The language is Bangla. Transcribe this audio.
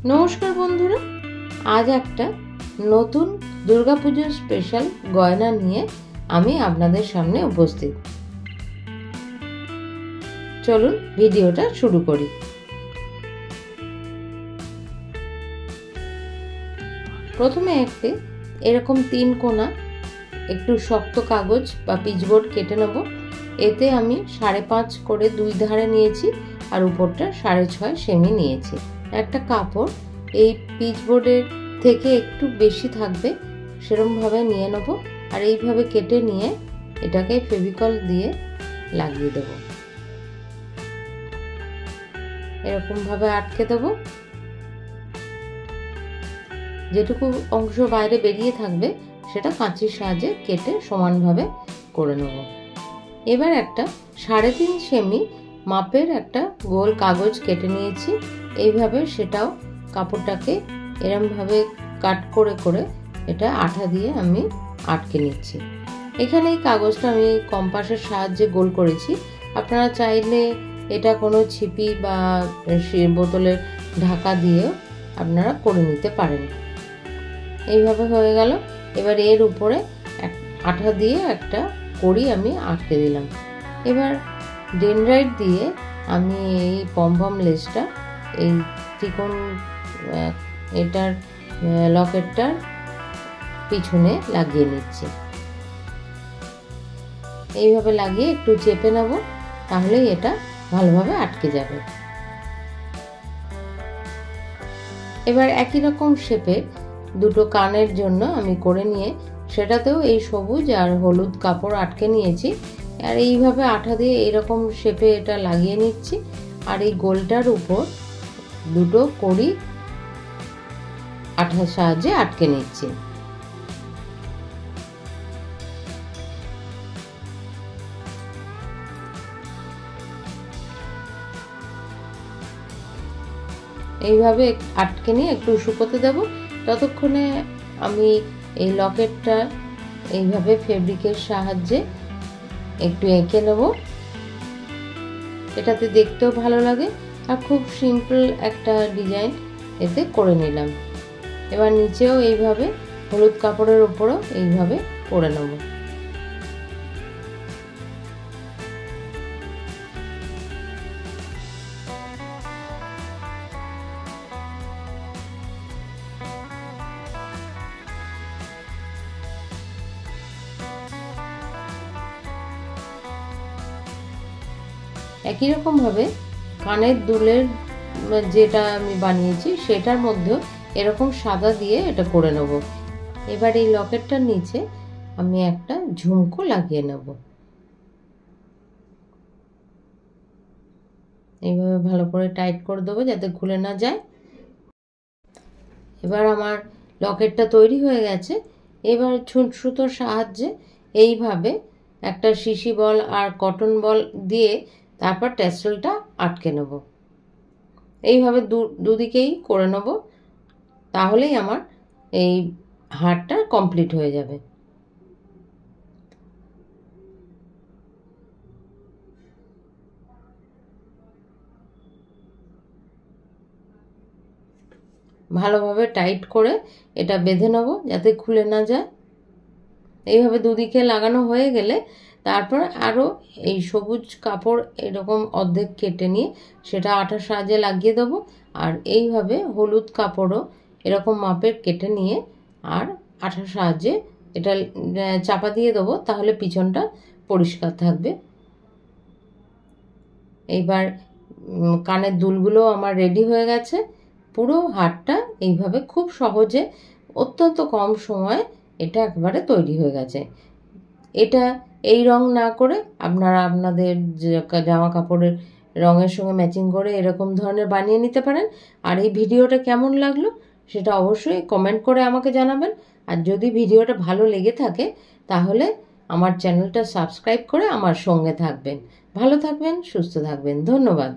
नमस्कार बंधुरा आज एक नतून दुर्गा पुजोर स्पेशल गयना निये आमी आपनादेर सामने उपस्थित। चलुन भिडियोटा शुरू करी। प्रथमे एरकम तीन कोना एकटू शक्त कागज बा पिचबोर्ड केटे नेब। एते आमी 5.5 करे दुई धारे नियेछि और ऊपरटा 6.5 सेमी नियेछि। একটা কাপড় এই পিচবোর্ডের থেকে একটু বেশি থাকবে সেরকম ভাবে নিয়ে নেব আর এইভাবে কেটে নিয়ে এটাকে ফেভিকল দিয়ে লাগিয়ে দেব। এরকম ভাবে আটকে দেব। যেটুকু অংশ বাইরে বেরিয়ে থাকবে সেটা কাঁচির সাহায্যে কেটে সমানভাবে করে নেব। এবার একটা 3.5 সেমি মাপের একটা গোল কাগজ কেটে নিয়েছি। এইভাবে সেটাও কাপড়টাকে এরকম ভাবে কাট করে করে এটা আঠা দিয়ে আমি আটকে নিচ্ছি। এখানে এই কাগজটা আমি কম্পাসের সাহায্যে গোল করেছি। আপনারা চাইলে এটা কোনো ছিপি বা বোতলের ঢাকা দিয়েও আপনারা করে নিতে পারেন। এইভাবে হয়ে গেল। এবার এর উপরে আঠা দিয়ে একটা কড়ি আমি আটকে দিলাম। এবার ডেনড্রাইট দিয়ে আমি এই পমপম লেসটা এই ত্রিকোণ এটার লকেটটার পিছনে লাগিয়ে নিচ্ছি। এইভাবে লাগিয়ে একটু চেপে নেব, তাহলে এটা ভালোভাবে আটকে যাবে। এবার একই রকম শেপে দুটো কানের জন্য আমি করে নিয়ে সেটাতেও এই সবুজ আর হলুদ কাপড় আটকে নিয়েছি। আর এইভাবে আঠা দিয়ে এইরকম শেপে এটা লাগিয়ে নিচ্ছি। আর এই গোলটার উপর দুটো কড়ি আঠার সাহায্যে আটকে নিচ্ছি। এইভাবে আটকে নিয়ে একটু শুকোতে দেব। ততক্ষণে আমি এই লকেটটা এইভাবে ফেব্রিকের সাহায্যে একটু এঁকে নেব। এটাতে দেখতেও ভালো লাগে আর খুব সিম্পল একটা ডিজাইন এতে করে নিলাম। এবার নিচেও এইভাবে হলুদ কাপড়ের উপরও এইভাবে করে নেব। একই রকম ভাবে কানের দুলের যেটা আমি বানিয়েছি সেটার মধ্যে এরকম সাদা দিয়ে এটা করে নেব। এবার এই লকেটটার নিচে আমি একটা ঝুমকো লাগিয়ে নেব। এইভাবে ভালো করে টাইট করে দেবো যাতে খুলে না যায়। এবার আমার লকেটটা তৈরি হয়ে গেছে। এবার সুতোর সাহায্যে এইভাবে একটা শিশি বল আর কটন বল দিয়ে তারপর ট্যাসেলটা আটকে নেব। এইভাবে দুদিকেই করে নেব, তাহলেই আমার এই হারটা কমপ্লিট হয়ে যাবে। ভালোভাবে টাইট করে এটা বেঁধে নেব যাতে খুলে না যায়। এইভাবে দুদিকে লাগানো হয়ে গেলে তারপর আরও এই সবুজ কাপড় এরকম অর্ধেক কেটে নিয়ে সেটা আঠার সাহায্যে লাগিয়ে দেবো। আর এইভাবে হলুদ কাপড়ও এরকম মাপের কেটে নিয়ে আর আঠার সাহায্যে এটা চাপা দিয়ে দেবো, তাহলে পিছনটা পরিষ্কার থাকবে। এইবার কানের দুলগুলো আমার রেডি হয়ে গেছে। পুরো হারটা এইভাবে খুব সহজে অত্যন্ত কম সময়ে এটা একবারে তৈরি হয়ে গেছে। এটা এই রং না করে আপনারা আপনাদের জামা কাপড়ের রঙের সঙ্গে ম্যাচিং করে এরকম ধরনের বানিয়ে নিতে পারেন। আর এই ভিডিওটা কেমন লাগলো সেটা অবশ্যই কমেন্ট করে আমাকে জানাবেন। আর যদি ভিডিওটা ভালো লেগে থাকে তাহলে আমার চ্যানেলটা সাবস্ক্রাইব করে আমার সঙ্গে থাকবেন। ভালো থাকবেন, সুস্থ থাকবেন। ধন্যবাদ।